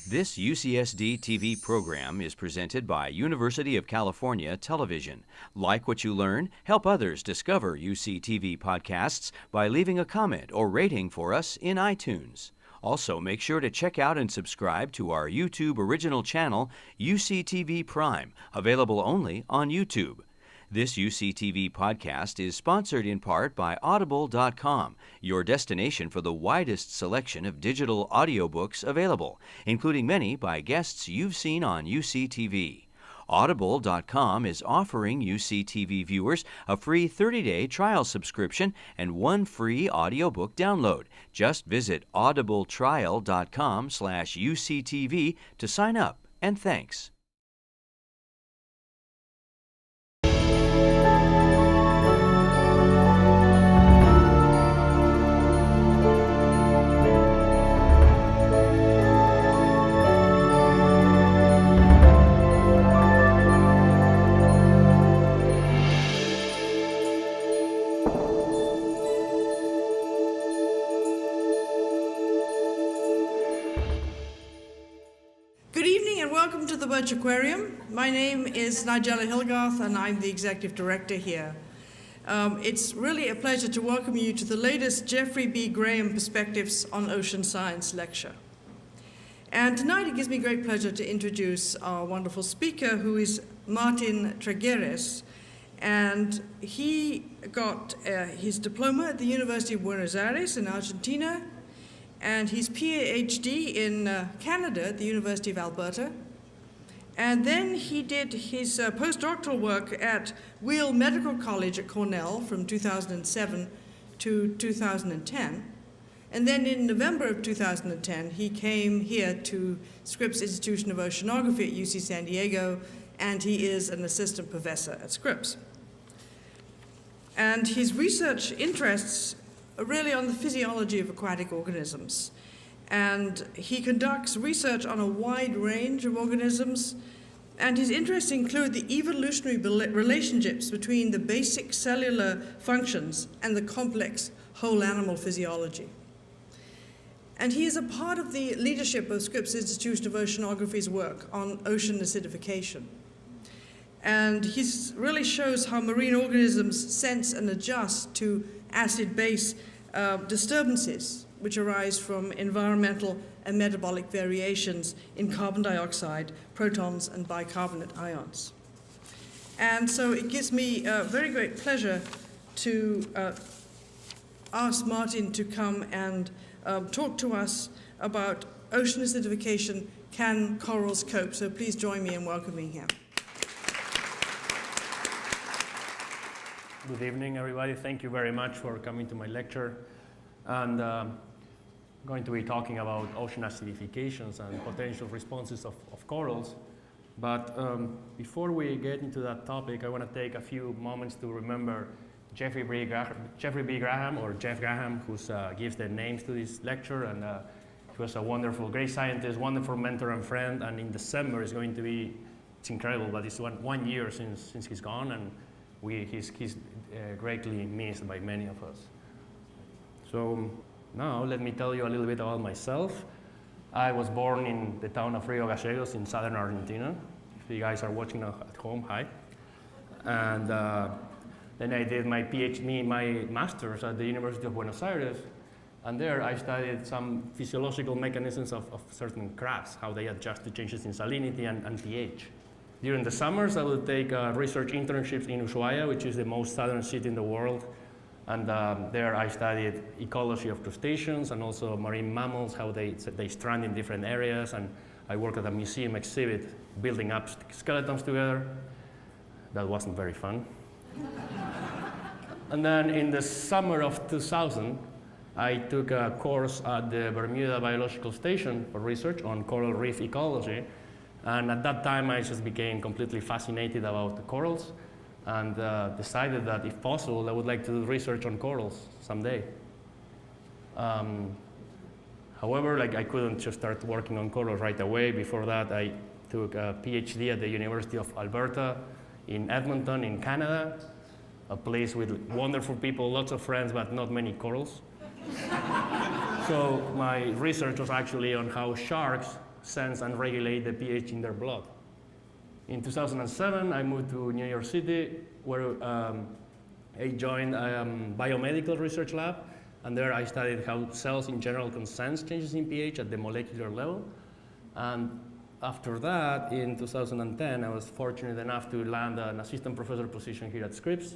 This UCSD TV program is presented by University of California Television. Like what you learn? Help others discover UCTV podcasts by leaving a comment or rating for us in iTunes. Also, make sure to check out and subscribe to our YouTube original channel, UCTV Prime, available only on YouTube. This UCTV podcast is sponsored in part by Audible.com, your destination for the widest selection of digital audiobooks available, including many by guests you've seen on UCTV. Audible.com is offering UCTV viewers a free 30-day trial subscription and one free audiobook download. Just visit audibletrial.com/UCTV to sign up, and thanks. Welcome to the Birch Aquarium. My name is Nigella Hilgarth and I'm the Executive Director here. It's really a pleasure to welcome you to the latest Jeffrey B. Graham Perspectives on Ocean Science lecture. And tonight it gives me great pleasure to introduce our wonderful speaker, who is Martin Tragueres. And he got his diploma at the University of Buenos Aires in Argentina, and his PhD in Canada at the University of Alberta. And then he did his postdoctoral work at Weill Medical College at Cornell from 2007 to 2010. And then in November of 2010, he came here to Scripps Institution of Oceanography at UC San Diego, and he is an assistant professor at Scripps. And his research interests are really on the physiology of aquatic organisms. And he conducts research on a wide range of organisms, and his interests include the evolutionary relationships between the basic cellular functions and the complex whole animal physiology. And he is a part of the leadership of Scripps Institution of Oceanography's work on ocean acidification. And he really shows how marine organisms sense and adjust to acid-base disturbances which arise from environmental and metabolic variations in carbon dioxide, protons, and bicarbonate ions. And so it gives me very great pleasure to ask Martin to come and talk to us about ocean acidification, can corals cope? So please join me in welcoming him. Good evening, everybody. Thank you very much for coming to my lecture. And I'm going to be talking about ocean acidifications and potential responses of corals. But before we get into that topic, I want to take a few moments to remember Jeffrey B. Graham, or Jeff Graham, who gives the names to this lecture. And he was a wonderful, great scientist, wonderful mentor and friend. And in December, it's going to be, it's incredible, but it's one year since he's gone. And he's greatly missed by many of us. So now let me tell you a little bit about myself. I was born in the town of Rio Gallegos in southern Argentina. If you guys are watching at home, hi. And then I did my PhD, my master's at the University of Buenos Aires. And there I studied some physiological mechanisms of certain crabs, how they adjust to changes in salinity and pH. During the summers, I would take research internships in Ushuaia, which is the most southern city in the world. And there I studied ecology of crustaceans and also marine mammals, how they strand in different areas. And I worked at a museum exhibit building up skeletons together. That wasn't very fun. And then in the summer of 2000, I took a course at the Bermuda Biological Station for research on coral reef ecology. And at that time, I just became completely fascinated about the corals and decided that if possible, I would like to do research on corals someday. However, I couldn't just start working on corals right away. Before that, I took a PhD at the University of Alberta in Edmonton in Canada, a place with wonderful people, lots of friends, but not many corals. So my research was actually on how sharks sense and regulate the pH in their blood. In 2007, I moved to New York City, where I joined a biomedical research lab, and there I studied how cells in general can sense changes in pH at the molecular level. And after that, in 2010, I was fortunate enough to land an assistant professor position here at Scripps.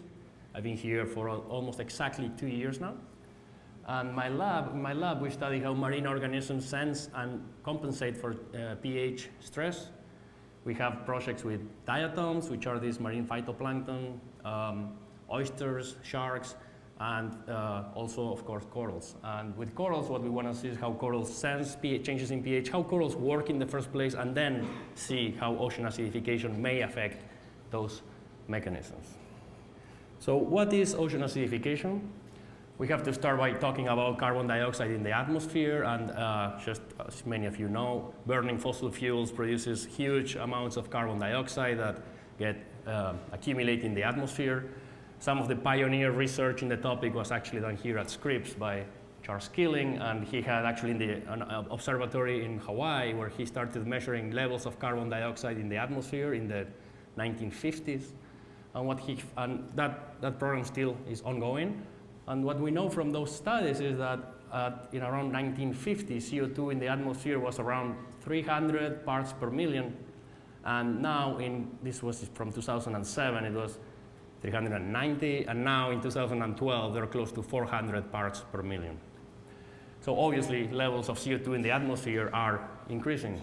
I've been here for almost exactly 2 years now. And in my lab, we study how marine organisms sense and compensate for pH stress. We have projects with diatoms, which are these marine phytoplankton, oysters, sharks, and also, of course, corals. And with corals, what we want to see is how corals sense pH changes in pH, how corals work in the first place, and then see how ocean acidification may affect those mechanisms. So what is ocean acidification? We have to start by talking about carbon dioxide in the atmosphere, and just as many of you know, burning fossil fuels produces huge amounts of carbon dioxide that get accumulate in the atmosphere. Some of the pioneer research in the topic was actually done here at Scripps by Charles Keeling, and he had actually an observatory in Hawaii where he started measuring levels of carbon dioxide in the atmosphere in the 1950s. And that program still is ongoing. And what we know from those studies is that in around 1950, CO2 in the atmosphere was around 300 parts per million. And now, this was from 2007, it was 390, and now in 2012, they're close to 400 parts per million. So obviously, levels of CO2 in the atmosphere are increasing.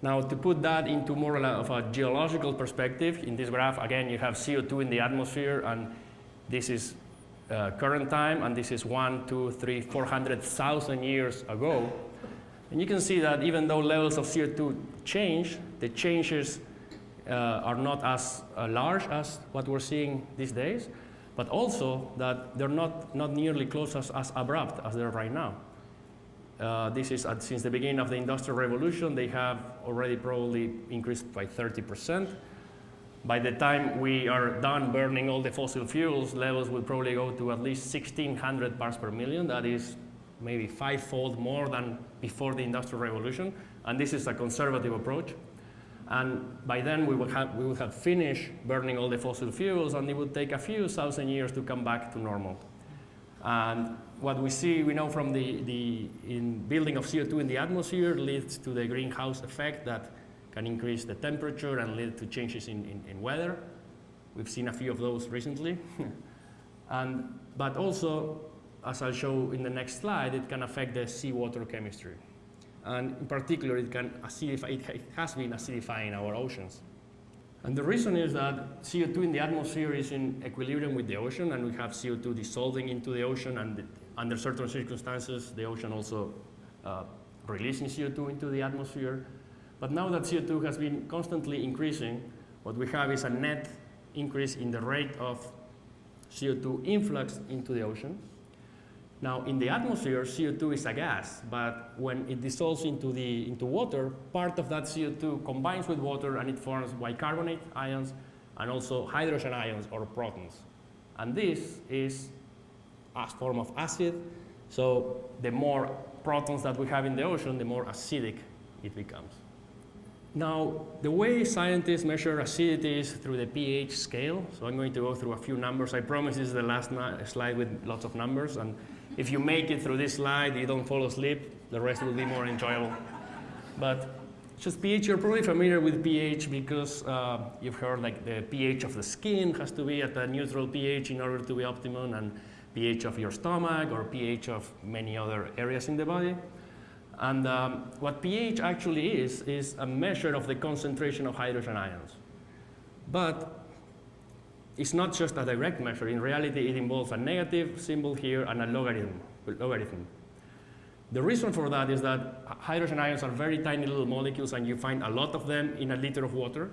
Now, to put that into more of a geological perspective, in this graph, again, you have CO2 in the atmosphere, and this is current time, and this is 400,000 years ago. And you can see that even though levels of CO2 change, the changes are not as large as what we're seeing these days, but also that they're not nearly close as abrupt as they're right now. This is since the beginning of the Industrial Revolution, they have already probably increased by 30%. By the time we are done burning all the fossil fuels, levels will probably go to at least 1,600 parts per million. That is maybe 5-fold more than before the Industrial Revolution. And this is a conservative approach. And by then, we would have finished burning all the fossil fuels, and it would take a few thousand years to come back to normal. And what we know from the building of CO2 in the atmosphere leads to the greenhouse effect that can increase the temperature and lead to changes in weather. We've seen a few of those recently. But also, as I'll show in the next slide, it can affect the seawater chemistry. And in particular, it has been acidifying our oceans. And the reason is that CO2 in the atmosphere is in equilibrium with the ocean, and we have CO2 dissolving into the ocean, and under certain circumstances, the ocean also releasing CO2 into the atmosphere. But now that CO2 has been constantly increasing, what we have is a net increase in the rate of CO2 influx into the ocean. Now, in the atmosphere, CO2 is a gas, but when it dissolves into water, part of that CO2 combines with water and it forms bicarbonate ions and also hydrogen ions or protons. And this is a form of acid, so the more protons that we have in the ocean, the more acidic it becomes. Now, the way scientists measure acidity is through the pH scale. So I'm going to go through a few numbers. I promise this is the last slide with lots of numbers. And if you make it through this slide, you don't fall asleep, the rest will be more enjoyable. But just pH, you're probably familiar with pH because you've heard like the pH of the skin has to be at a neutral pH in order to be optimum, and pH of your stomach or pH of many other areas in the body. And what pH actually is a measure of the concentration of hydrogen ions. But it's not just a direct measure. In reality, it involves a negative symbol here and a logarithm. The reason for that is that hydrogen ions are very tiny little molecules, and you find a lot of them in a liter of water.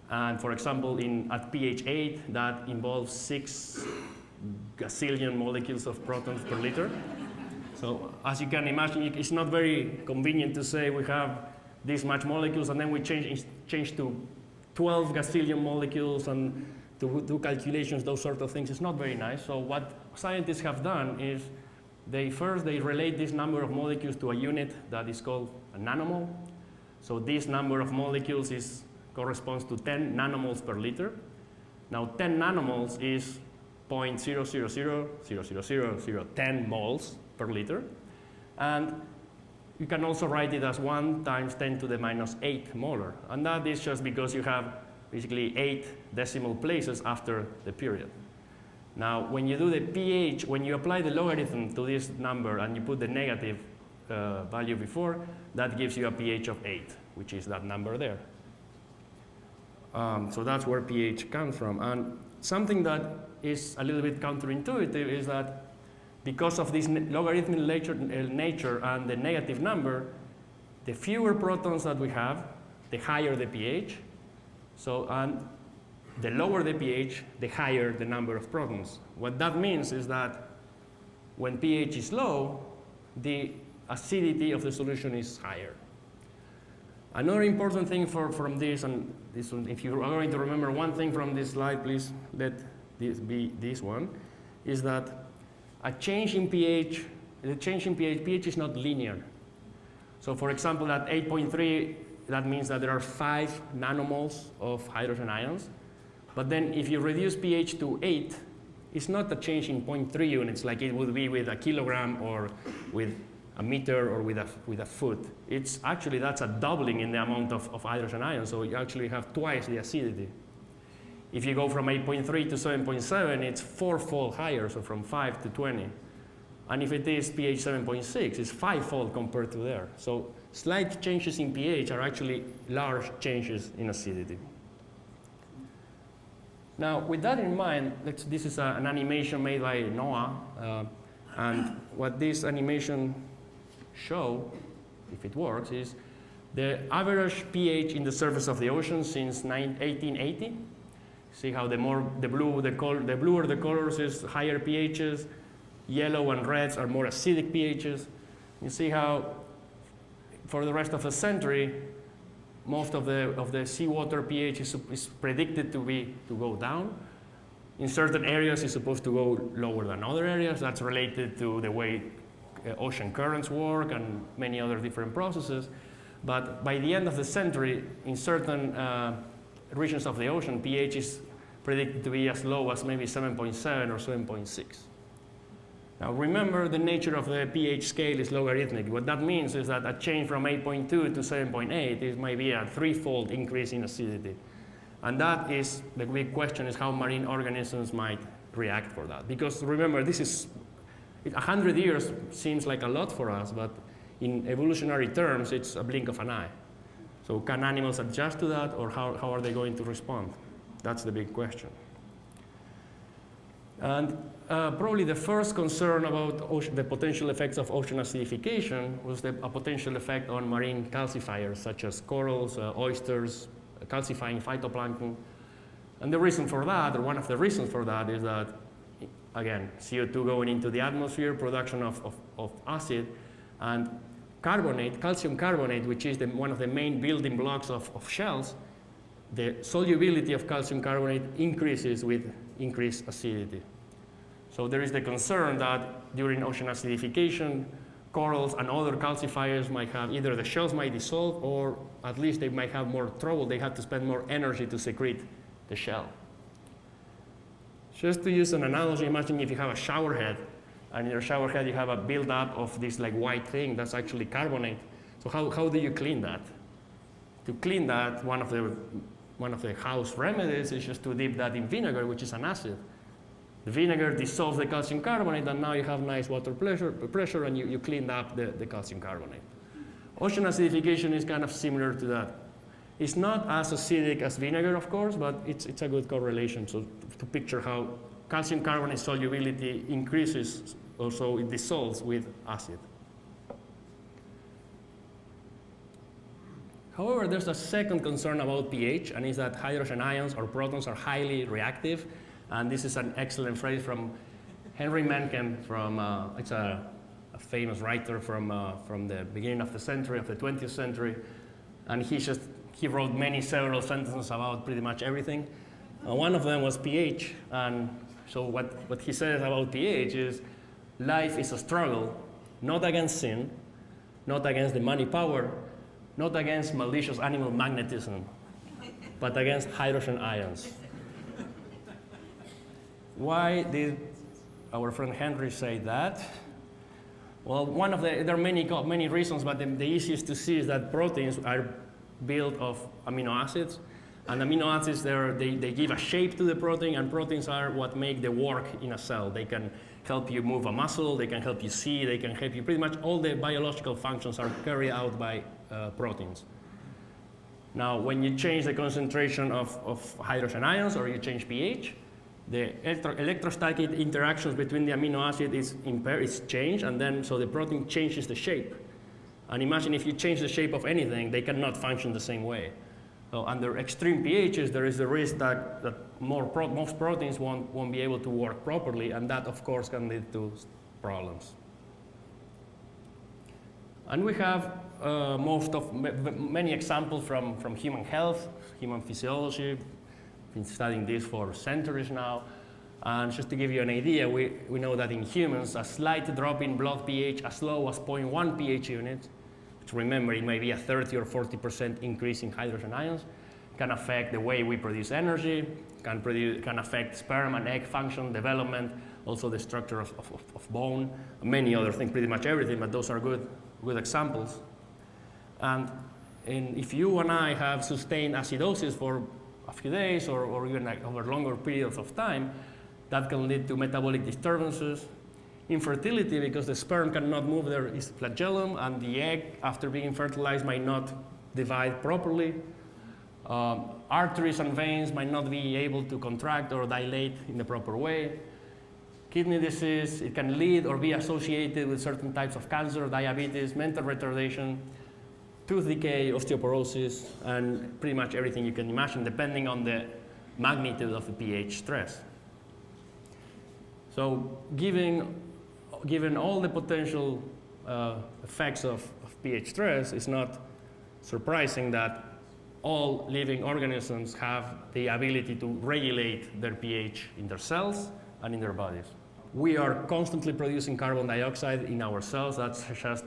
And for example, at pH 8, that involves 6 gazillion molecules of protons per liter. So as you can imagine, it's not very convenient to say we have this much molecules and then we change to 12 gazillion molecules and to do calculations, those sort of things. It's not very nice. So what scientists have done is they relate this number of molecules to a unit that is called a nanomole. So this number of molecules corresponds to 10 nanomoles per liter. Now 10 nanomoles is 0.000000010 moles per liter. And you can also write it as 1 times 10 to the minus 8 molar. And that is just because you have basically 8 decimal places after the period. Now, when you do the pH, when you apply the logarithm to this number and you put the negative value before, that gives you a pH of 8, which is that number there. So that's where pH comes from. And something that is a little bit counterintuitive is that because of this logarithmic nature and the negative number, the fewer protons that we have, the higher the pH. So, and the lower the pH, the higher the number of protons. What that means is that when pH is low, the acidity of the solution is higher. Another important thing from this, and this one, if you are going to remember one thing from this slide, please let this be this one, is that a change in pH, pH is not linear. So for example, at 8.3, that means that there are 5 nanomoles of hydrogen ions. But then if you reduce pH to 8, it's not a change in 0.3 units like it would be with a kilogram or with a meter or with a foot. It's actually, that's a doubling in the amount of hydrogen ions, so you actually have twice the acidity. If you go from 8.3 to 7.7, it's 4-fold higher, so from 5 to 20. And if it is pH 7.6, it's 5-fold compared to there. So slight changes in pH are actually large changes in acidity. Now, with that in mind, this is an animation made by Noah. And what this animation shows, if it works, is the average pH in the surface of the ocean since 1880. See how the bluer the colors is higher pHs, yellow and reds are more acidic pHs. You see how for the rest of the century, most of the seawater pH is predicted to go down. In certain areas, it's supposed to go lower than other areas. That's related to the way ocean currents work and many other different processes. But by the end of the century, in certain regions of the ocean, pH is predicted to be as low as maybe 7.7 or 7.6. Now remember, the nature of the pH scale is logarithmic. What that means is that a change from 8.2 to 7.8 is maybe a 3-fold increase in acidity. And that is, the big question is how marine organisms might react for that. Because remember, 100 years seems like a lot for us, but in evolutionary terms, it's a blink of an eye. So can animals adjust to that, or how are they going to respond? That's the big question. And probably the first concern about the potential effects of ocean acidification was a potential effect on marine calcifiers, such as corals, oysters, calcifying phytoplankton. And the reason for that, or one of the reasons for that, is that, again, CO2 going into the atmosphere, production of acid, and carbonate, calcium carbonate, which is one of the main building blocks of shells, the solubility of calcium carbonate increases with increased acidity. So there is the concern that during ocean acidification, corals and other calcifiers might have, either the shells might dissolve, or at least they might have more trouble. They have to spend more energy to secrete the shell. Just to use an analogy, imagine if you have a shower head, and in your shower head you have a buildup of this like white thing that's actually carbonate. So how do you clean that? To clean that, one of the house remedies is just to dip that in vinegar, which is an acid. The vinegar dissolves the calcium carbonate, and now you have nice water pressure, and you cleaned up the calcium carbonate. Ocean acidification is kind of similar to that. It's not as acidic as vinegar, of course, but it's a good correlation to picture how calcium carbonate solubility increases, also it dissolves with acid. However, there's a second concern about pH, and is that hydrogen ions or protons are highly reactive. And this is an excellent phrase from Henry Mencken, it's a famous writer from the beginning of the century, of the 20th century. And he wrote several sentences about pretty much everything. One of them was pH. And so what he says about pH is, life is a struggle, not against sin, not against the money power, not against malicious animal magnetism, but against hydrogen ions. Why did our friend Henry say that? Well, there are many reasons, but the easiest to see is that proteins are built of amino acids, and amino acids, they give a shape to the protein, and proteins are what make the work in a cell. They can help you move a muscle, they can help you see, they can help you, pretty much all the biological functions are carried out by proteins. Now, when you change the concentration of hydrogen ions, or you change pH, the electrostatic interactions between the amino acid is changed, and then so the protein changes the shape. And imagine if you change the shape of anything, they cannot function the same way. So under extreme pHs, there is the risk that most proteins won't be able to work properly, and that, of course, can lead to problems. And we have many examples from human health, human physiology. Been studying this for centuries now. And just to give you an idea, we know that in humans, a slight drop in blood pH as low as 0.1 pH unit, which remember, it may be a 30 or 40% increase in hydrogen ions, can affect the way we produce energy, can affect sperm and egg function, development, also the structure of bone, many other things, pretty much everything, but those are good examples. And if you and I have sustained acidosis for a few days or even like over longer periods of time, that can lead to metabolic disturbances, infertility because the sperm cannot move their flagellum, and the egg, after being fertilized, might not divide properly. Arteries and veins might not be able to contract or dilate in the proper way. Kidney disease, it can lead or be associated with certain types of cancer, diabetes, mental retardation, tooth decay, osteoporosis, and pretty much everything you can imagine, depending on the magnitude of the pH stress. So given all the potential effects of pH stress, it's not surprising that all living organisms have the ability to regulate their pH in their cells and in their bodies. We are constantly producing carbon dioxide in our cells. That's just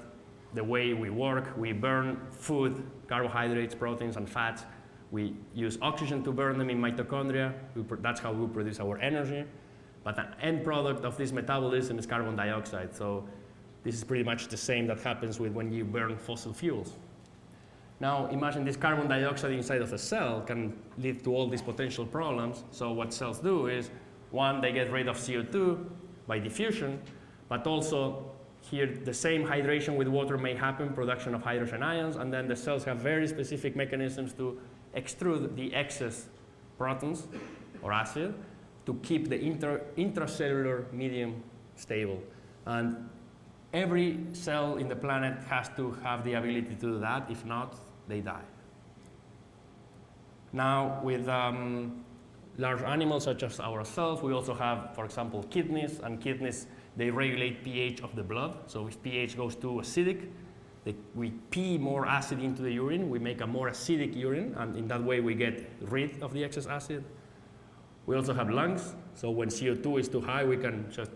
the way we work. We burn food, carbohydrates, proteins, and fats. We use oxygen to burn them in mitochondria. That's how we produce our energy. But an end product of this metabolism is carbon dioxide. So this is pretty much the same that happens when you burn fossil fuels. Now imagine this carbon dioxide inside of a cell can lead to all these potential problems. So what cells do is, one, they get rid of CO2 by diffusion, but also here the same hydration with water may happen, production of hydrogen ions, and then the cells have very specific mechanisms to extrude the excess protons or acid to keep the intracellular medium stable. And every cell in the planet has to have the ability to do that. If not, they die. Now, with large animals such as ourselves, we also have, for example, kidneys, and kidneys, they regulate pH of the blood. So if pH goes too acidic, we pee more acid into the urine, we make a more acidic urine, and in that way we get rid of the excess acid. We also have lungs, so when CO2 is too high, we can just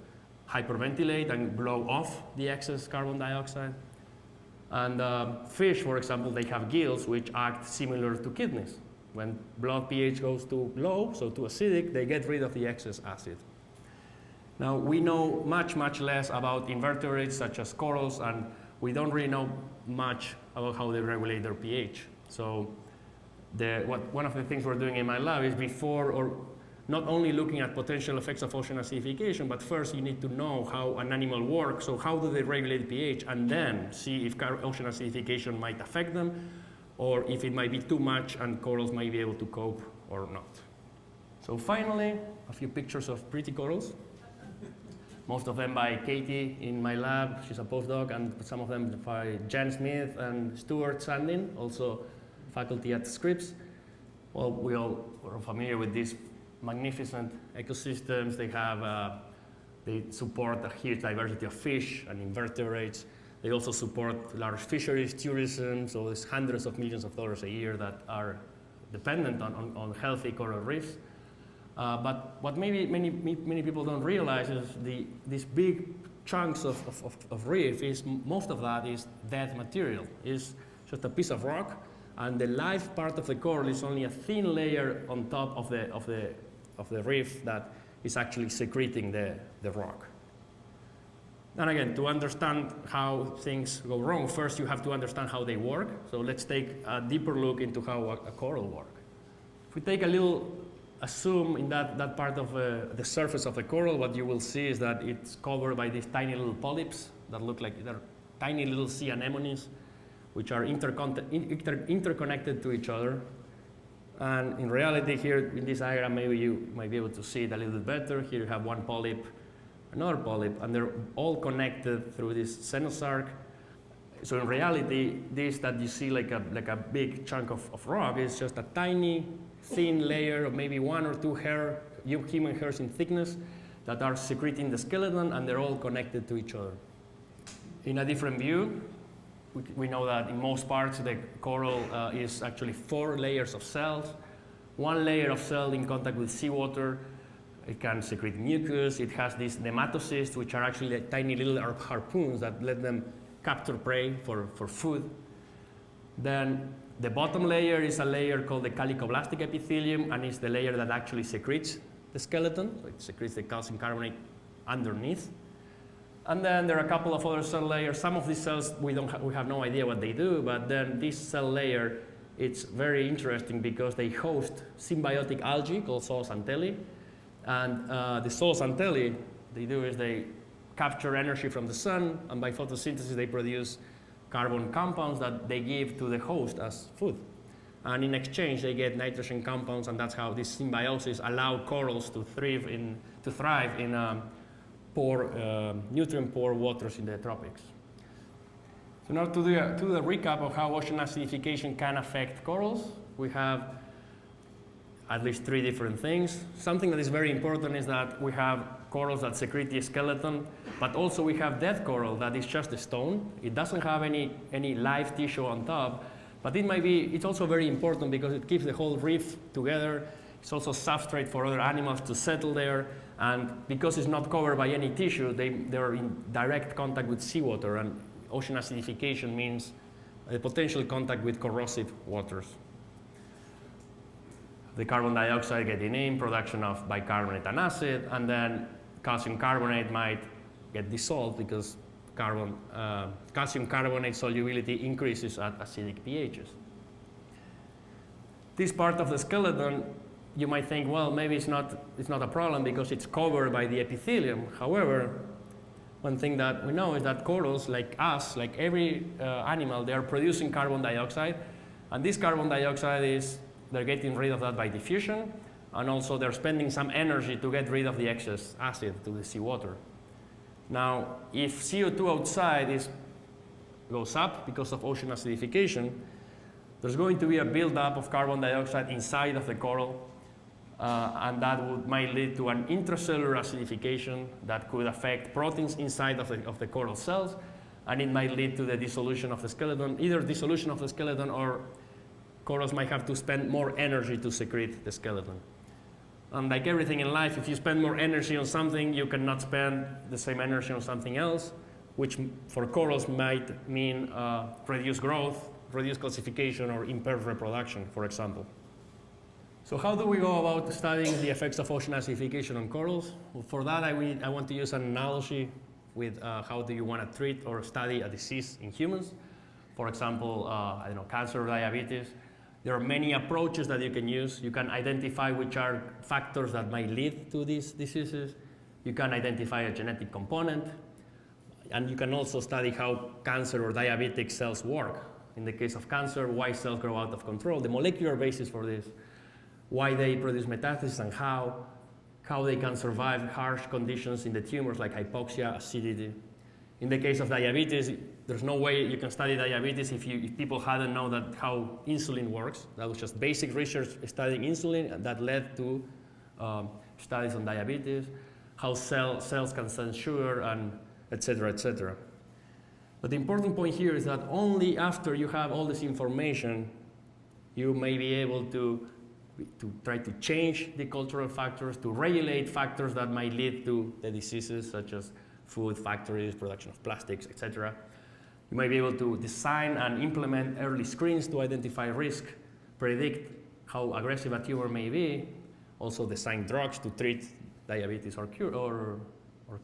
hyperventilate and blow off the excess carbon dioxide. And fish, for example, they have gills which act similar to kidneys. When blood pH goes too low, so too acidic, they get rid of the excess acid. Now, we know much less about invertebrates such as corals, and we don't really know much about how they regulate their pH. So one of the things we're doing in my lab is not only looking at potential effects of ocean acidification, but first you need to know how an animal works, so how do they regulate pH, and then see if ocean acidification might affect them, or if it might be too much and corals might be able to cope or not. So finally, a few pictures of pretty corals. Most of them by Katie in my lab, she's a postdoc, and some of them by Jan Smith and Stuart Sandin, also faculty at Scripps. Well, we all are familiar with these magnificent ecosystems. They support a huge diversity of fish and invertebrates. They also support large fisheries, tourism, so there's hundreds of millions of dollars a year that are dependent on healthy coral reefs. But what maybe many people don't realize is these big chunks of reef, most of that is dead material. It's just a piece of rock, and the live part of the coral is only a thin layer on top of the reef that is actually secreting the rock. And again, to understand how things go wrong, first you have to understand how they work. So let's take a deeper look into how a coral works. If we take a zoom in that part of the surface of the coral, what you will see is that it's covered by these tiny little polyps that look like they're tiny little sea anemones, which are interconnected to each other. And in reality, here in this diagram, maybe you might be able to see it a little bit better. Here you have one polyp, another polyp, and they're all connected through this xenosarc. So in reality, this that you see like a big chunk of rock is just a tiny, thin layer of maybe 1 or 2 human hairs in thickness that are secreting the skeleton, and they're all connected to each other. In a different view, we know that in most parts the coral is actually 4 layers of cells. 1 layer of cell in contact with seawater. It can secrete mucus. It has these nematocysts, which are actually like tiny little harpoons that let them capture prey for food. Then the bottom layer is a layer called the calicoblastic epithelium, and it's the layer that actually secretes the skeleton. So it secretes the calcium carbonate underneath. And then there are a couple of other cell layers. Some of these cells, we have no idea what they do, but then this cell layer, it's very interesting because they host symbiotic algae called zooxanthellae. And the zooxanthellae, they do is they capture energy from the sun, and by photosynthesis they produce carbon compounds that they give to the host as food. And in exchange they get nitrogen compounds, and that's how this symbiosis allow corals to thrive in nutrient-poor waters in the tropics. So now to do a recap of how ocean acidification can affect corals, we have at least 3 different things. Something that is very important is that we have corals that secrete the skeleton, but also we have dead coral that is just a stone. It doesn't have any live tissue on top, but it's also very important because it keeps the whole reef together. It's also substrate for other animals to settle there, and because it's not covered by any tissue, they're in direct contact with seawater, and ocean acidification means a potential contact with corrosive waters. The carbon dioxide getting in, production of bicarbonate and acid, and then calcium carbonate might get dissolved because calcium carbonate solubility increases at acidic pHs. This part of the skeleton, you might think, well, maybe it's not a problem because it's covered by the epithelium. However, one thing that we know is that corals, like us, like every animal, they are producing carbon dioxide, and this carbon dioxide they're getting rid of that by diffusion, and also they're spending some energy to get rid of the excess acid to the seawater. Now, if CO2 outside goes up because of ocean acidification, there's going to be a buildup of carbon dioxide inside of the coral, and that might lead to an intracellular acidification that could affect proteins inside of the coral cells, and it might lead to the dissolution of the skeleton, either dissolution of the skeleton or corals might have to spend more energy to secrete the skeleton. And like everything in life, if you spend more energy on something, you cannot spend the same energy on something else, which for corals might mean reduced growth, reduced calcification, or impaired reproduction, for example. So how do we go about studying the effects of ocean acidification on corals? Well, for that, I want to use an analogy with how do you want to treat or study a disease in humans. For example, cancer or diabetes. There are many approaches that you can use. You can identify which are factors that might lead to these diseases. You can identify a genetic component. And you can also study how cancer or diabetic cells work. In the case of cancer, why cells grow out of control, the molecular basis for this, why they produce metastasis, and how they can survive harsh conditions in the tumors like hypoxia, acidity. In the case of diabetes, there's no way you can study diabetes if people hadn't known how insulin works. That was just basic research studying insulin, and that led to studies on diabetes, how cells can sense sugar, and et cetera, et cetera. But the important point here is that only after you have all this information, you may be able to try to change the cultural factors, to regulate factors that might lead to the diseases, such as food factories, production of plastics, etc. You might be able to design and implement early screens to identify risk, predict how aggressive a tumor may be, also design drugs to treat diabetes or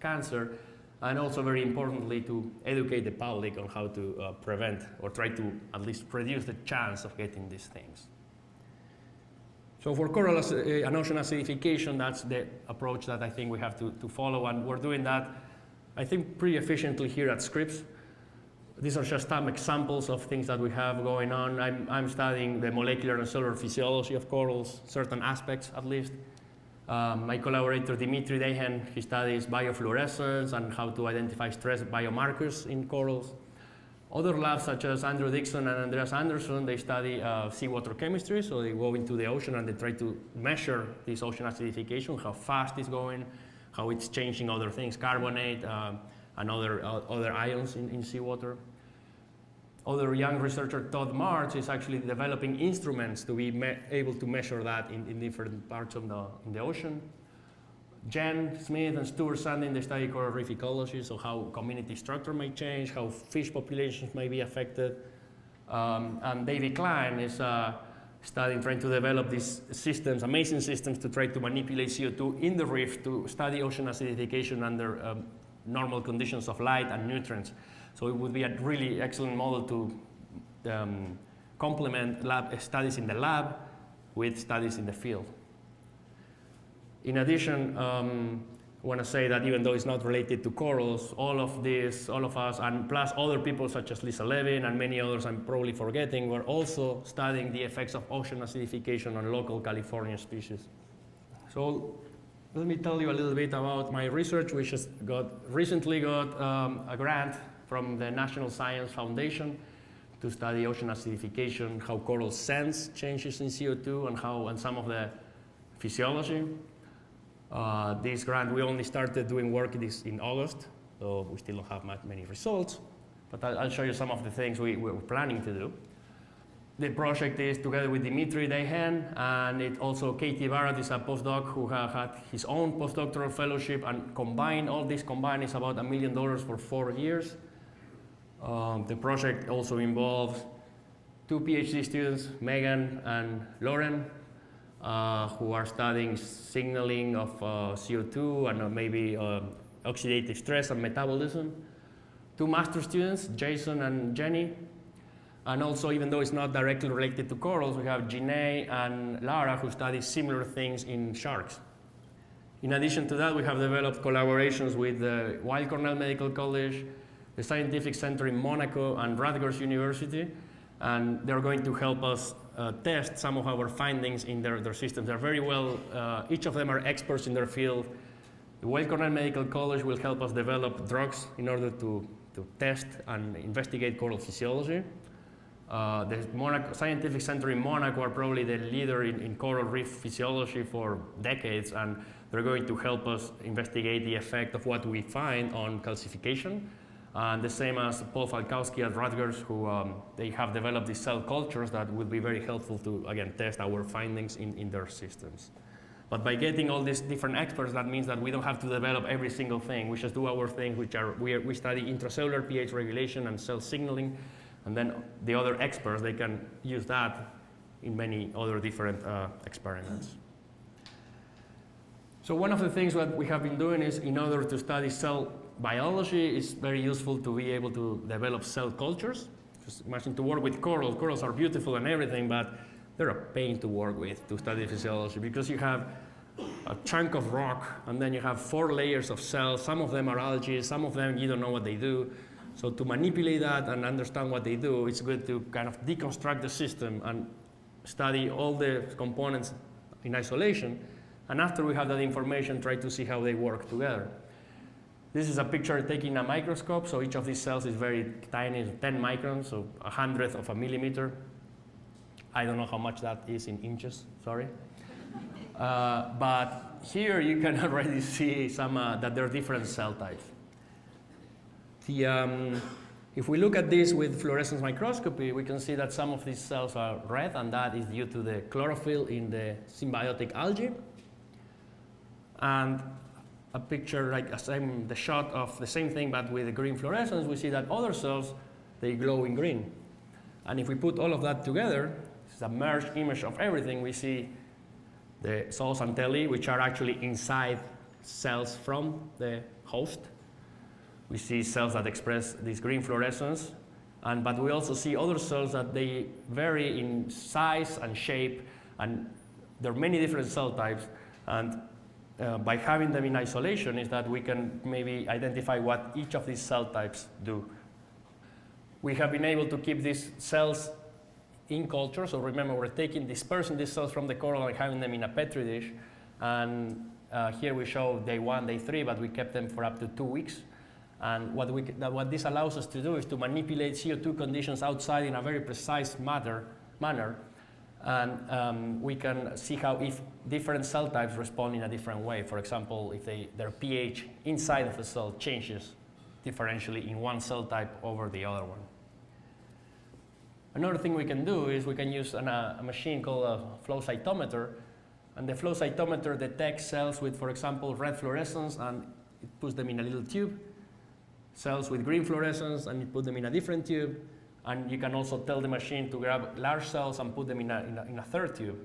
cancer, and also very importantly to educate the public on how to prevent or try to at least reduce the chance of getting these things. So for coral and ocean acidification, that's the approach that I think we have to follow, and we're doing that, I think, pretty efficiently here at Scripps. These are just some examples of things that we have going on. I'm studying the molecular and cellular physiology of corals, certain aspects at least. My collaborator Dimitri Dehen, he studies biofluorescence and how to identify stress biomarkers in corals. Other labs such as Andrew Dixon and Andreas Anderson, they study seawater chemistry, so they go into the ocean and they try to measure this ocean acidification, how fast it's going, how it's changing other things, carbonate and other ions in seawater. Other young researcher, Todd March, is actually developing instruments to be able to measure that in different parts of the ocean. Jen Smith and Stuart Sandin, they study coral reef ecology, so how community structure may change, how fish populations may be affected. And David Klein is trying to develop these systems, amazing systems, to try to manipulate CO2 in the reef to study ocean acidification under normal conditions of light and nutrients. So it would be a really excellent model to complement studies in the lab with studies in the field. In addition, I want to say that even though it's not related to corals, all of us, and plus other people such as Lisa Levin and many others I'm probably forgetting, were also studying the effects of ocean acidification on local California species. So let me tell you a little bit about my research, which recently got a grant from the National Science Foundation to study ocean acidification, how corals sense changes in CO2, and some of the physiology. This grant, we only started doing work in August, so we still don't have many results, but I'll show you some of the things we're planning to do. The project is together with Dimitri Dehen, and it also Katie Barrett is a postdoc who had his own postdoctoral fellowship, and all this combined is about $1 million for 4 years. The project also involves 2 PhD students, Megan and Lauren, who are studying signaling of CO2 and maybe oxidative stress and metabolism. 2 master students, Jason and Jenny. And also, even though it's not directly related to corals, we have Janae and Lara who study similar things in sharks. In addition to that, we have developed collaborations with the Weill Cornell Medical College, the Scientific Center in Monaco, and Rutgers University, and they're going to help us test some of our findings in their systems. They're very well, each of them are experts in their field. The Weill Cornell Medical College will help us develop drugs in order to test and investigate coral physiology. The Scientific Center in Monaco are probably the leader in coral reef physiology for decades, and they're going to help us investigate the effect of what we find on calcification. And the same as Paul Falkowski at Rutgers, who they have developed these cell cultures that will be very helpful to, again, test our findings in their systems. But by getting all these different experts, that means that we don't have to develop every single thing. We just do our thing, which are, we study intracellular pH regulation and cell signaling, and then the other experts, they can use that in many other different experiments. So one of the things that we have been doing is, in order to study cell biology, it's very useful to be able to develop cell cultures. Just imagine to work with corals. Corals are beautiful and everything, but they're a pain to work with to study physiology, because you have a chunk of rock, and then you have 4 layers of cells. Some of them are algae, some of them you don't know what they do. So to manipulate that and understand what they do, it's good to kind of deconstruct the system and study all the components in isolation. And after we have that information, try to see how they work together. This is a picture taken in a microscope, so each of these cells is very tiny, 10 microns, so 100th of a millimeter. I don't know how much that is in inches, sorry. But here you can already see that there are different cell types. If we look at this with fluorescence microscopy, we can see that some of these cells are red, and that is due to the chlorophyll in the symbiotic algae. And a picture like the shot of the same thing, but with the green fluorescence, we see that other cells they glow in green. And if we put all of that together, it's a merged image of everything, we see the zooxanthellae, which are actually inside cells from the host. We see cells that express this green fluorescence, but we also see other cells that they vary in size and shape, and there are many different cell types, and by having them in isolation is that we can maybe identify what each of these cell types do. We have been able to keep these cells in culture, so remember we're dispersing these cells from the coral and having them in a petri dish, and here we show day 1, day 3, but we kept them for up to 2 weeks. And what this allows us to do is to manipulate CO2 conditions outside in a very precise manner, and we can see how if different cell types respond in a different way. For example, if their pH inside of the cell changes differentially in one cell type over the other one. Another thing we can do is we can use a machine called a flow cytometer, and the flow cytometer detects cells with, for example, red fluorescence, and it puts them in a little tube. Cells with green fluorescence, and you put them in a different tube, and you can also tell the machine to grab large cells and put them in a third tube.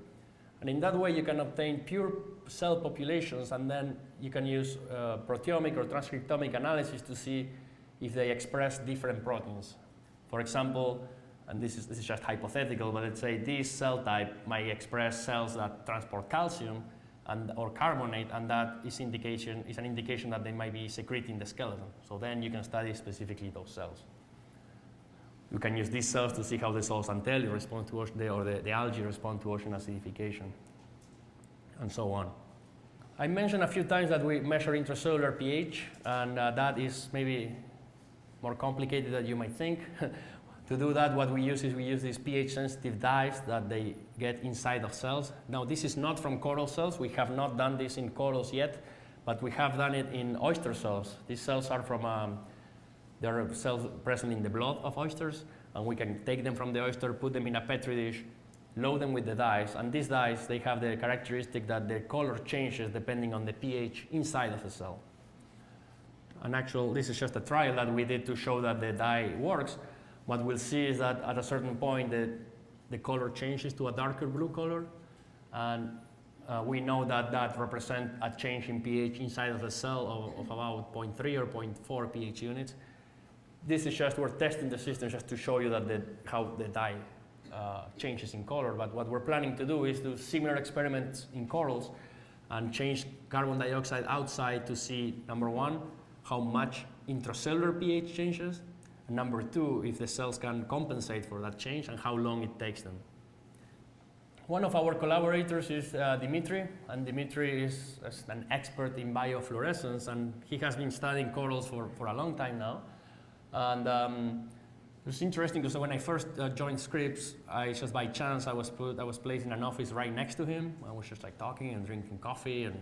And in that way you can obtain pure cell populations, and then you can use proteomic or transcriptomic analysis to see if they express different proteins. For example, and this is just hypothetical, but let's say this cell type might express cells that transport calcium or carbonate, and that is an indication that they might be secreting the skeleton. So then you can study specifically those cells. You can use these cells to see how the zooxanthellae respond to the algae respond to ocean acidification, and so on. I mentioned a few times that we measure intracellular pH, and that is maybe more complicated than you might think. To do that, what we use is these pH-sensitive dyes that they get inside of cells. Now, this is not from coral cells. We have not done this in corals yet, but we have done it in oyster cells. These cells are there are cells present in the blood of oysters, and we can take them from the oyster, put them in a petri dish, load them with the dyes, and these dyes, they have the characteristic that their color changes depending on the pH inside of the cell. And this is just a trial that we did to show that the dye works. What we'll see is that at a certain point, the color changes to a darker blue color, and we know that that represents a change in pH inside of the cell of about 0.3 or 0.4 pH units. This is just, we're testing the system just to show you that how the dye changes in color, but what we're planning to do is do similar experiments in corals and change carbon dioxide outside to see, number 1, how much intracellular pH changes, and number 2, if the cells can compensate for that change and how long it takes them. One of our collaborators is Dimitri, and Dimitri is an expert in biofluorescence, and he has been studying corals for a long time now. And it's interesting because when I first joined Scripps, just by chance I was placed in an office right next to him. I was just like talking and drinking coffee and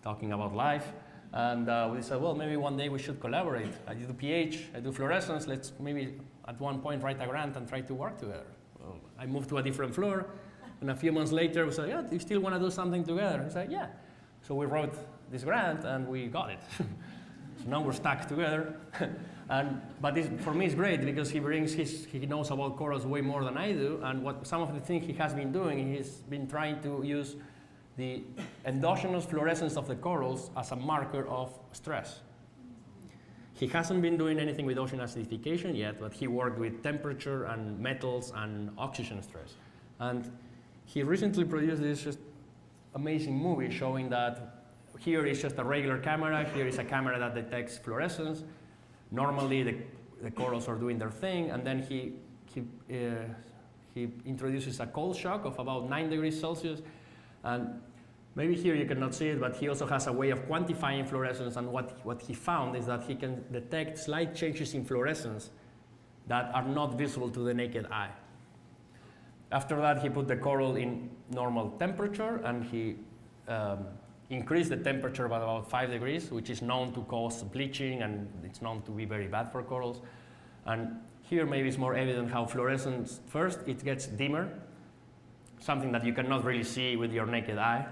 talking about life. And we said, well, maybe one day we should collaborate. I do pH, I do fluorescence, let's maybe at one point write a grant and try to work together. Well, I moved to a different floor, and a few months later we said, yeah, do you still want to do something together? He said, yeah. So we wrote this grant and we got it. So now we're stuck together. But for me it's great because he knows about corals way more than I do, and some of the things he has been doing, he's been trying to use the endogenous fluorescence of the corals as a marker of stress. He hasn't been doing anything with ocean acidification yet, but he worked with temperature and metals and oxygen stress. And he recently produced this just amazing movie showing that here is just a regular camera, here is a camera that detects fluorescence. Normally the corals are doing their thing, and then he introduces a cold shock of about 9 degrees Celsius. And maybe here you cannot see it, but he also has a way of quantifying fluorescence, and what he found is that he can detect slight changes in fluorescence that are not visible to the naked eye. After that, he put the coral in normal temperature, and he increased the temperature by about 5 degrees, which is known to cause bleaching, and it's known to be very bad for corals. And here maybe it's more evident how fluorescence, first it gets dimmer, something that you cannot really see with your naked eye.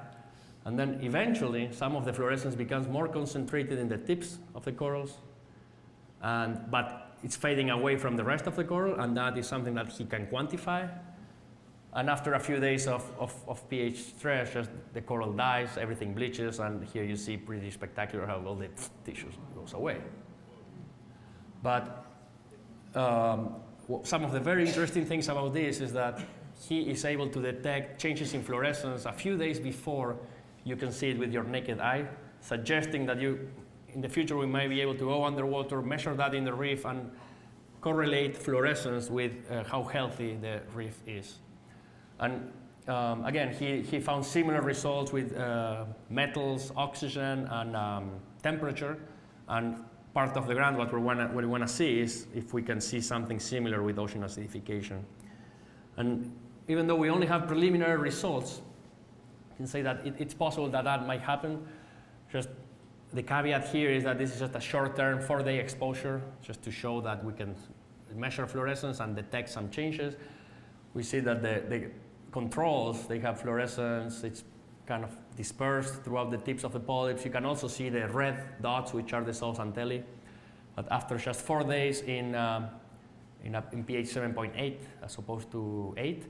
And then eventually, some of the fluorescence becomes more concentrated in the tips of the corals. But it's fading away from the rest of the coral, and that is something that he can quantify. And after a few days of pH stress, just the coral dies, everything bleaches, and here you see pretty spectacular how all the tissues goes away. But some of the very interesting things about this is that he is able to detect changes in fluorescence a few days before you can see it with your naked eye, suggesting that in the future we might be able to go underwater, measure that in the reef, and correlate fluorescence with how healthy the reef is. And again, he found similar results with metals, oxygen, and temperature. And part of the grant, what we want to see is if we can see something similar with ocean acidification. And even though we only have preliminary results, you can say that it's possible that that might happen. Just the caveat here is that this is just a short-term 4-day exposure, just to show that we can measure fluorescence and detect some changes. We see that the controls, they have fluorescence, it's kind of dispersed throughout the tips of the polyps. You can also see the red dots, which are the zooxanthellae. But after just 4 days in pH 7.8 as opposed to 8,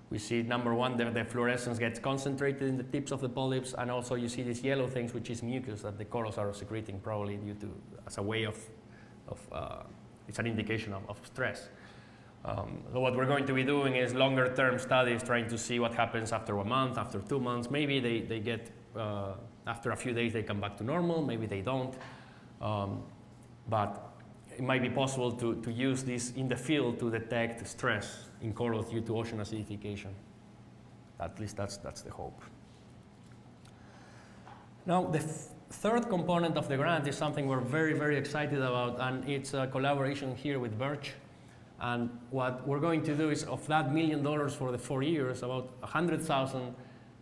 we see, number one, the fluorescence gets concentrated in the tips of the polyps, and also you see these yellow things, which is mucus that the corals are secreting, probably due to, as a way of it's an indication of stress. So what we're going to be doing is longer term studies, trying to see what happens after 1 month, after 2 months. Maybe they get, after a few days they come back to normal, maybe they don't. But it might be possible to use this in the field to detect stress in corals due to ocean acidification. At least that's the hope. Now, the third component of the grant is something we're very, very excited about, and it's a collaboration here with Birch. And what we're going to do is, of that $1 million for the 4 years, about 100,000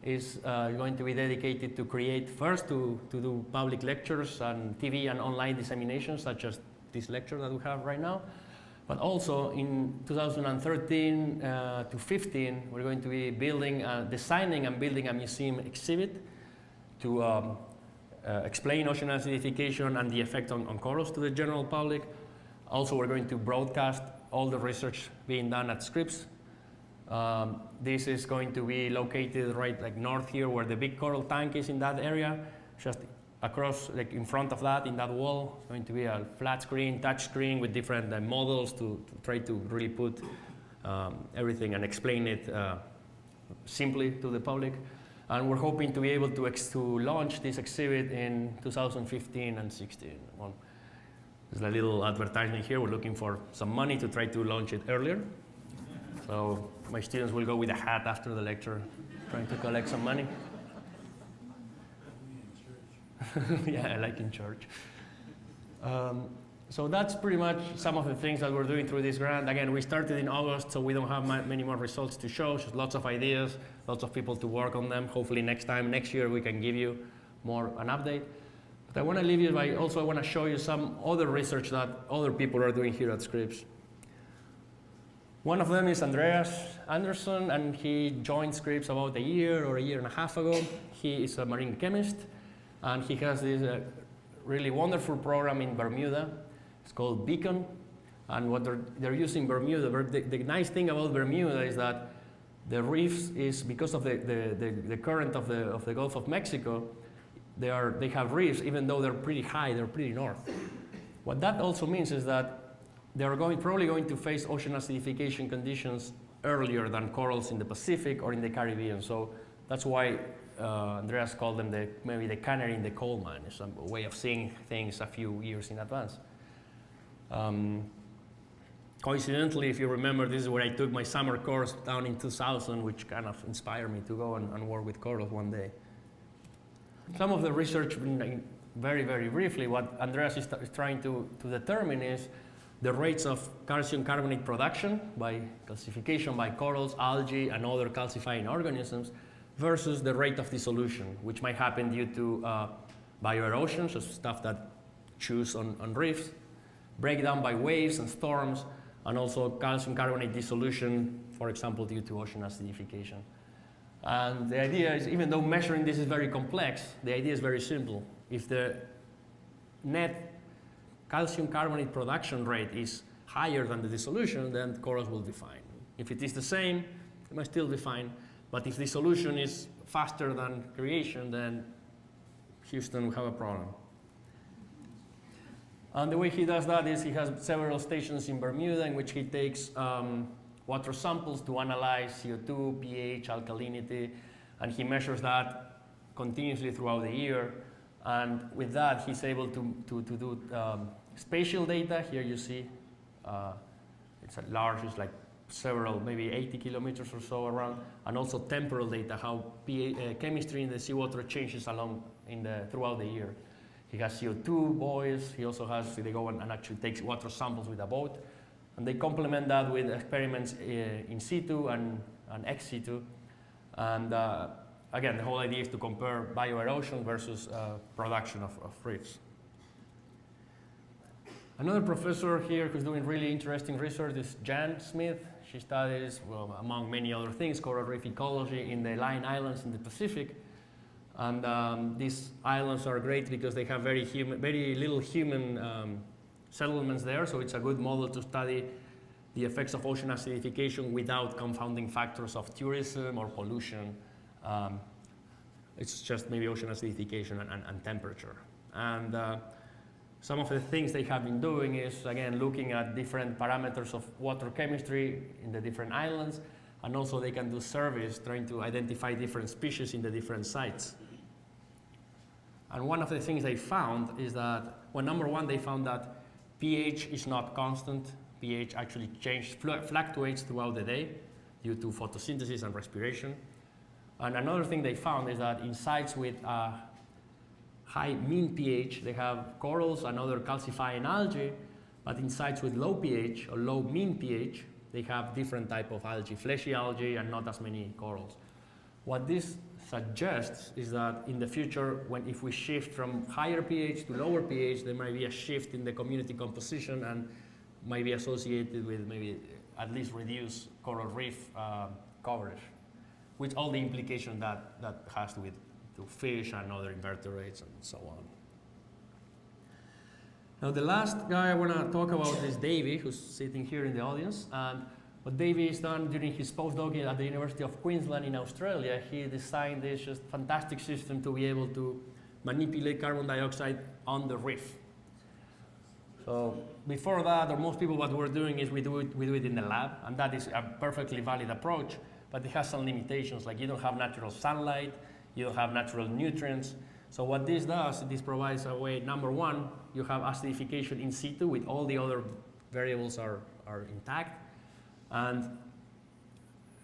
is going to be dedicated to create, first to do public lectures and TV and online dissemination, such as this lecture that we have right now. But also in 2013 to 15, we're going to be designing and building a museum exhibit to explain ocean acidification and the effect on corals to the general public. Also, we're going to broadcast all the research being done at Scripps. This is going to be located right like north here, where the big coral tank is in that area. Just across, like in front of that, in that wall, it's going to be a flat screen, touch screen with different models to try to really put everything and explain it simply to the public. And we're hoping to be able to launch this exhibit in 2015 and 16. Well, there's a little advertisement here. We're looking for some money to try to launch it earlier. So my students will go with a hat after the lecture, trying to collect some money. Yeah, I like in church. So that's pretty much some of the things that we're doing through this grant. Again, we started in August, so we don't have many more results to show. Just lots of ideas, lots of people to work on them. Hopefully next year, we can give you an update. But I want to leave you by I want to show you some other research that other people are doing here at Scripps. One of them is Andreas Andersson, and he joined Scripps about a year or a year and a half ago. He is a marine chemist, and he has this really wonderful program in Bermuda. It's called Beacon, and what they're using Bermuda. The nice thing about Bermuda is that the reefs is, because of the current of the Gulf of Mexico, they have reefs, even though they're pretty high, they're pretty north. What that also means is that they're probably going to face ocean acidification conditions earlier than corals in the Pacific or in the Caribbean. So that's why Andreas called them maybe the canary in the coal mine. It's a way of seeing things a few years in advance. Coincidentally, if you remember, this is where I took my summer course down in 2000, which kind of inspired me to go and work with corals one day. Some of the research, very, very briefly, what Andreas is trying to determine is the rates of calcium carbonate production by calcification by corals, algae, and other calcifying organisms versus the rate of dissolution, which might happen due to bioerosion, so stuff that chews on reefs, breakdown by waves and storms, and also calcium carbonate dissolution, for example, due to ocean acidification. And the idea is, even though measuring this is very complex, the idea is very simple. If the net calcium carbonate production rate is higher than the dissolution, then the corals will be fine. If it is the same, it might still be fine. But if the solution is faster than creation, then Houston will have a problem. And the way he does that is he has several stations in Bermuda in which he takes water samples to analyze CO2, pH, alkalinity, and he measures that continuously throughout the year. And with that, he's able to do spatial data. Here you see it's large, it's like several, maybe 80 kilometers or so around, and also temporal data, how chemistry in the seawater changes along throughout the year. He has CO2 buoys. He also has, they go and actually takes water samples with a boat. And they complement that with experiments in situ and ex situ. And again, the whole idea is to compare bioerosion versus production of reefs. Another professor here who's doing really interesting research is Jan Smith. She studies, well, among many other things, coral reef ecology in the Line Islands in the Pacific. And these islands are great because they have very little human settlements there, so it's a good model to study the effects of ocean acidification without confounding factors of tourism or pollution. It's just maybe ocean acidification and temperature. And some of the things they have been doing is, again, looking at different parameters of water chemistry in the different islands, and also they can do surveys trying to identify different species in the different sites. And one of the things they found is that, well, number one, they found that pH is not constant. pH actually fluctuates throughout the day due to photosynthesis and respiration. And another thing they found is that in sites with high mean pH, they have corals and other calcifying algae, but in sites with low pH or low mean pH, they have different type of algae, fleshy algae, and not as many corals. What this suggests is that in the future, if we shift from higher pH to lower pH, there might be a shift in the community composition and might be associated with maybe at least reduced coral reef coverage, with all the implication that has to fish and other invertebrates and so on. Now the last guy I want to talk about is Davey, who's sitting here in the audience. And what Davey has done during his postdoc at the University of Queensland in Australia, he designed this just fantastic system to be able to manipulate carbon dioxide on the reef. So before that, or most people, what we're doing is we do it in the lab, and that is a perfectly valid approach, but it has some limitations, like you don't have natural sunlight, you don't have natural nutrients. So what this does, this provides a way, number one, you have acidification in situ with all the other variables are intact. And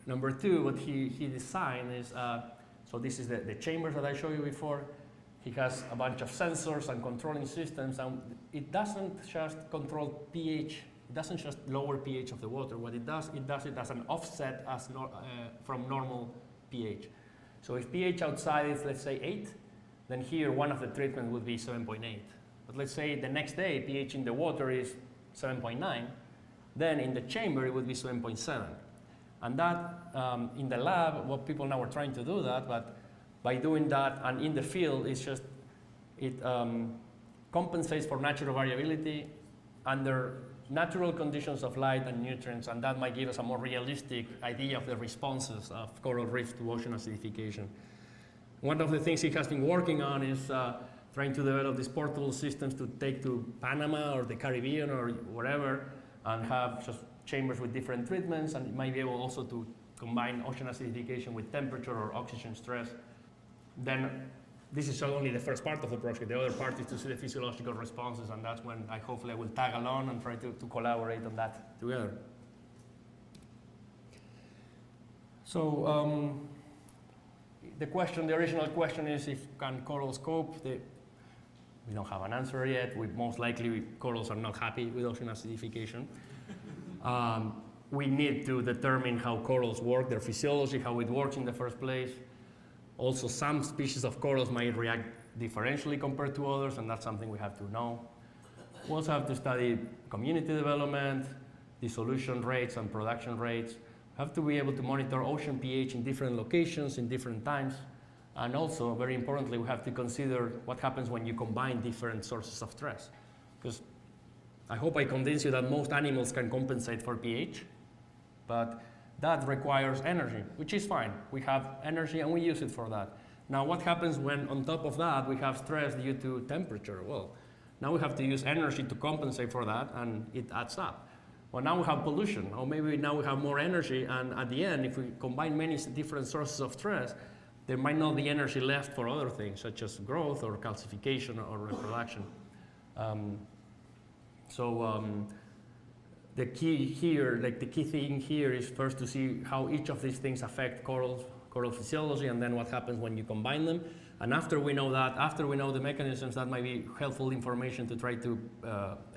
number two, what he designed is, so this is the chambers that I showed you before. He has a bunch of sensors and controlling systems, and it doesn't just control pH, it doesn't just lower pH of the water. What it does it as an offset from normal pH. So if pH outside is, let's say, 8, then here one of the treatments would be 7.8. But let's say the next day pH in the water is 7.9, then in the chamber it would be 7.7. And that, in the lab, what people now are trying to do that, but by doing that and in the field, it compensates for natural variability under natural conditions of light and nutrients, and that might give us a more realistic idea of the responses of coral reef to ocean acidification. One of the things he has been working on is trying to develop these portable systems to take to Panama or the Caribbean or wherever, and have just chambers with different treatments, and it might be able also to combine ocean acidification with temperature or oxygen stress. Then this is only the first part of the project. The other part is to see the physiological responses, and that's when hopefully I will tag along and try to collaborate on that together. So the original question is, if can corals cope? We don't have an answer yet. Most likely corals are not happy with ocean acidification. We need to determine how corals work, their physiology, how it works in the first place. Also, some species of corals might react differentially compared to others, and that's something we have to know. We also have to study community development, dissolution rates and production rates. We have to be able to monitor ocean pH in different locations, in different times. And also, very importantly, we have to consider what happens when you combine different sources of stress. Because I hope I convince you that most animals can compensate for pH, but that requires energy, which is fine. We have energy and we use it for that. Now, what happens when on top of that we have stress due to temperature? Well, now we have to use energy to compensate for that, and it adds up. Well, now we have pollution, or maybe now we have more energy, and at the end, if we combine many different sources of stress, there might not be energy left for other things, such as growth or calcification or reproduction. The key here, the key thing here is first to see how each of these things affect coral physiology, and then what happens when you combine them. And after we know that, after we know the mechanisms, that might be helpful information to try to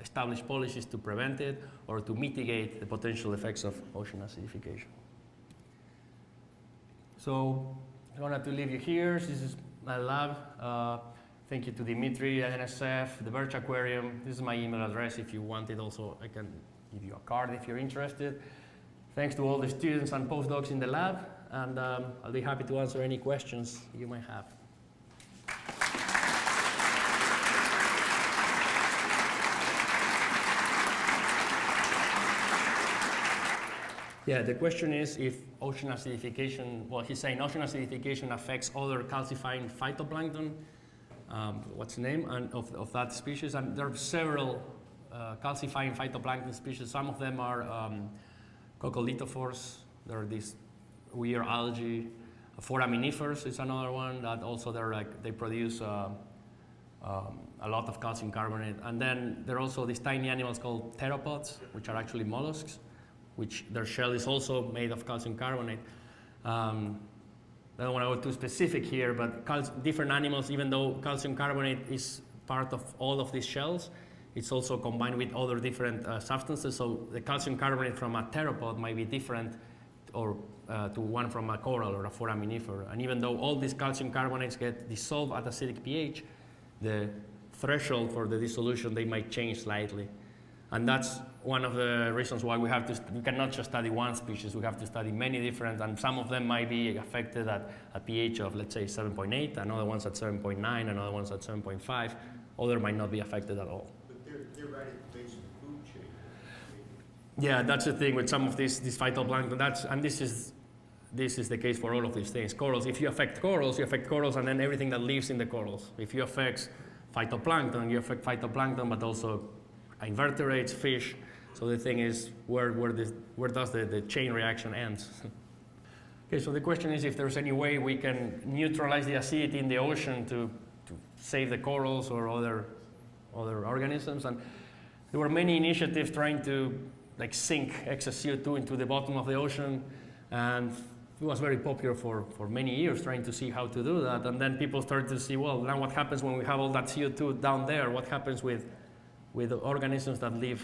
establish policies to prevent it or to mitigate the potential effects of ocean acidification. So I wanted to leave you here. This is my lab. Thank you to Dimitri, NSF, the Birch Aquarium. This is my email address. If you want it also, I can give you a card if you're interested. Thanks to all the students and postdocs in the lab, and I'll be happy to answer any questions you might have. Yeah, the question is if ocean acidification, well, he's saying ocean acidification affects other calcifying phytoplankton, what's the name, and of that species, and there are several calcifying phytoplankton species. Some of them are coccolithophores. There are these weird algae. Foraminifers is another one that also they produce a lot of calcium carbonate. And then there are also these tiny animals called pteropods, which are actually mollusks, which their shell is also made of calcium carbonate. I don't want to go too specific here, but different animals, even though calcium carbonate is part of all of these shells, it's also combined with other different substances. So the calcium carbonate from a pteropod might be different or to one from a coral or a foraminifer. And even though all these calcium carbonates get dissolved at acidic pH, the threshold for the dissolution, they might change slightly. And that's one of the reasons why we cannot just study one species, we have to study many different, and some of them might be affected at a pH of, let's say, 7.8, another one's at 7.9, another one's at 7.5, other might not be affected at all. But they're right at the base of the food chain. Yeah, that's the thing with some of these phytoplankton, and this is the case for all of these things. Corals, if you affect corals and then everything that lives in the corals. If you affect phytoplankton, you affect phytoplankton, but also invertebrates, fish. So the thing is, where does the chain reaction end? Okay, so the question is if there's any way we can neutralize the acidity in the ocean to save the corals or other organisms. And there were many initiatives trying to sink excess CO2 into the bottom of the ocean, and it was very popular for many years trying to see how to do that. And then people started to see, well, now what happens when we have all that CO2 down there? What happens with organisms that live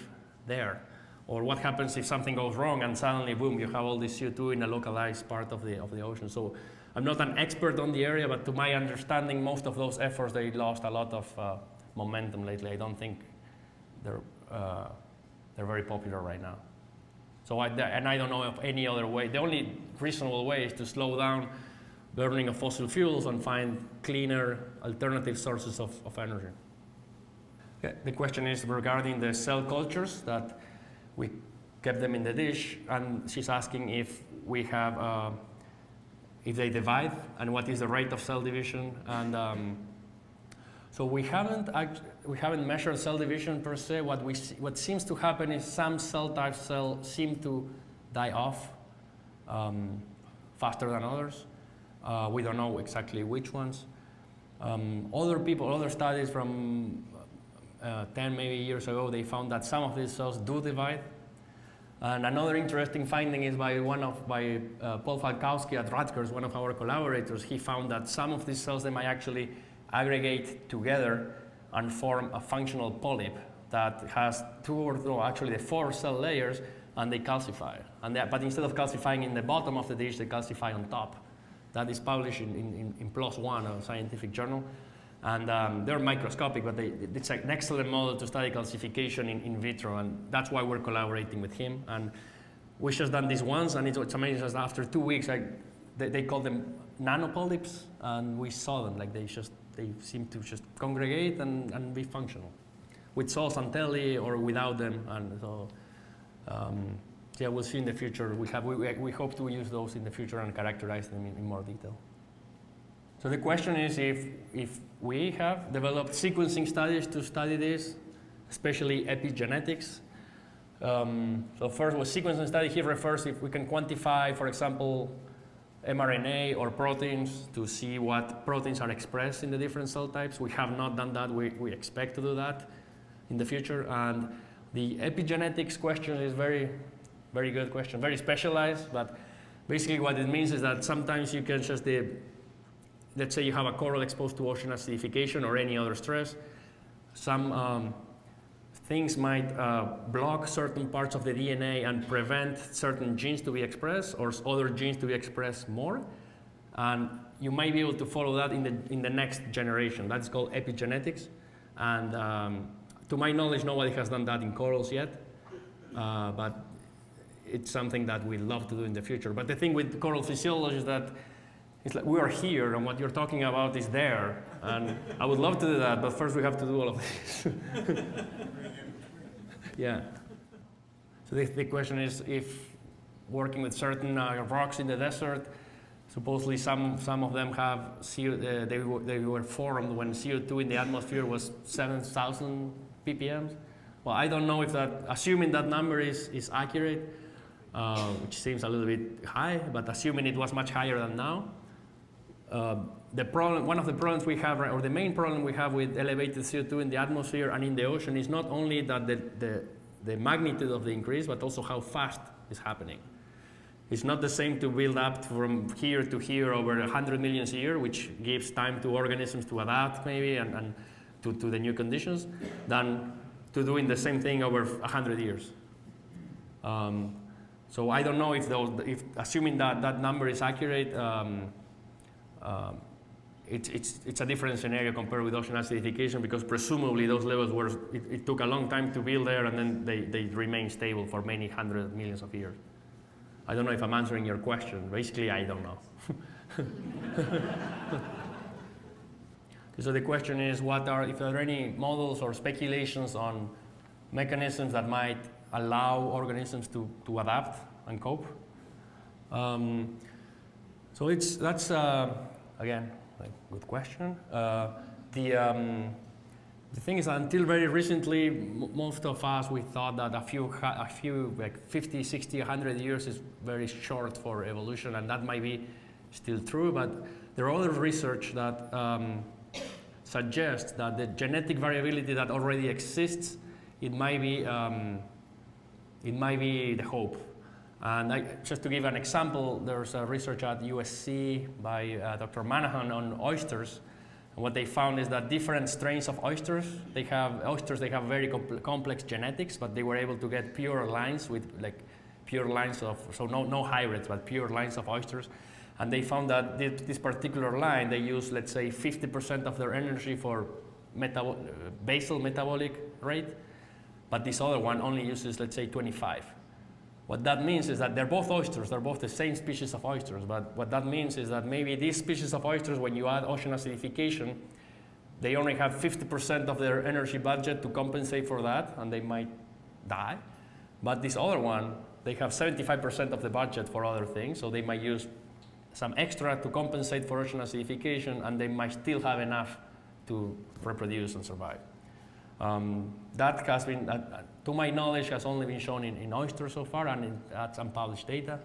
there? Or what happens if something goes wrong and suddenly, boom, you have all this CO2 in a localized part of the ocean? So I'm not an expert on the area, but to my understanding, most of those efforts, they lost a lot of momentum lately. I don't think they're very popular right now. So I don't know of any other way. The only reasonable way is to slow down burning of fossil fuels and find cleaner alternative sources of energy. Okay. The question is regarding the cell cultures that we kept them in the dish, and she's asking if we have, if they divide, and what is the rate of cell division. And so we haven't measured cell division per se. What seems to happen is some cell types seem to die off faster than others. We don't know exactly which ones. Other studies from 10 maybe years ago, they found that some of these cells do divide. And another interesting finding is by Paul Falkowski at Rutgers, one of our collaborators. He found that some of these cells, they might actually aggregate together and form a functional polyp that has the 4 cell layers, and they calcify. But instead of calcifying in the bottom of the dish, they calcify on top. That is published in PLOS ONE, a scientific journal. And they're microscopic, but it's an excellent model to study calcification in vitro, and that's why we're collaborating with him. And we just done this once, and it's amazing. Just after 2 weeks, they call them nanopolyps, and we saw them. They seem to just congregate and be functional. with salts and telly or without them. And so, yeah, we'll see in the future. We hope to use those in the future and characterize them in more detail. So the question is if we have developed sequencing studies to study this, especially epigenetics. So first, with sequencing study here refers if we can quantify, for example, mRNA or proteins to see what proteins are expressed in the different cell types. We have not done that. We expect to do that in the future. And the epigenetics question is very, very good question, very specialized. But basically what it means is that sometimes you can just, let's say you have a coral exposed to ocean acidification or any other stress. Some things might block certain parts of the DNA and prevent certain genes to be expressed or other genes to be expressed more. And you might be able to follow that in the next generation. That's called epigenetics. And to my knowledge, nobody has done that in corals yet. But it's something that we'd love to do in the future. But the thing with coral physiology is that it's like we are here and what you're talking about is there. And I would love to do that, but first we have to do all of this. Yeah. So the question is if working with certain rocks in the desert, supposedly some of them have they were formed when CO2 in the atmosphere was 7,000 ppm. Well, I don't know if that, assuming that number is accurate, which seems a little bit high, but assuming it was much higher than now, one of the problems we have, or the main problem we have with elevated CO2 in the atmosphere and in the ocean is not only that the magnitude of the increase, but also how fast it's happening. It's not the same to build up from here to here over 100 million years, which gives time to organisms to adapt maybe and to the new conditions, than to doing the same thing over 100 years. So I don't know if assuming that number is accurate, it's a different scenario compared with ocean acidification because presumably those levels it took a long time to build there and then they remain stable for many hundred millions of years. I don't know if I'm answering your question. Basically, I don't know. So the question is, if there are any models or speculations on mechanisms that might allow organisms to adapt and cope? So that's again, good question. The thing is, until very recently, most of us, we thought that a few like 50, 60, 100 years is very short for evolution, and that might be still true, but there are other research that suggests that the genetic variability that already exists, it might be the hope. And just to give an example, there's a research at USC by Dr. Manahan on oysters. And what they found is that different strains of oysters, they have very complex genetics, but they were able to get pure lines so no hybrids, but pure lines of oysters. And they found that this particular line, they use, let's say, 50% of their energy for basal metabolic rate, but this other one only uses, let's say, 25. What that means is that they're both oysters, they're both the same species of oysters, but what that means is that maybe these species of oysters, when you add ocean acidification, they only have 50% of their energy budget to compensate for that, and they might die. But this other one, they have 75% of the budget for other things, so they might use some extra to compensate for ocean acidification, and they might still have enough to reproduce and survive. That has been, to my knowledge, has only been shown in oysters so far, and that's unpublished data.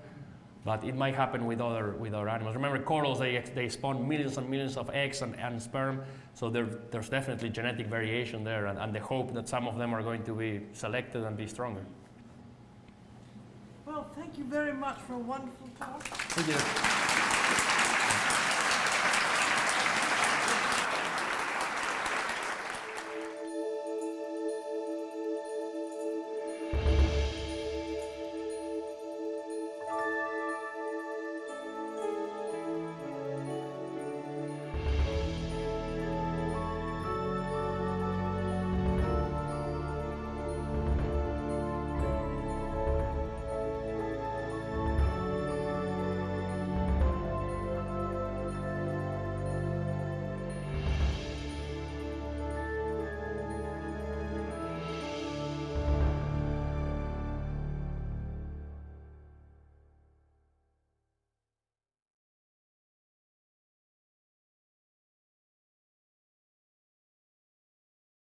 But it might happen with other animals. Remember, corals, they spawn millions and millions of eggs and sperm, so there's definitely genetic variation there, and the hope that some of them are going to be selected and be stronger. Well, thank you very much for a wonderful talk. Thank you.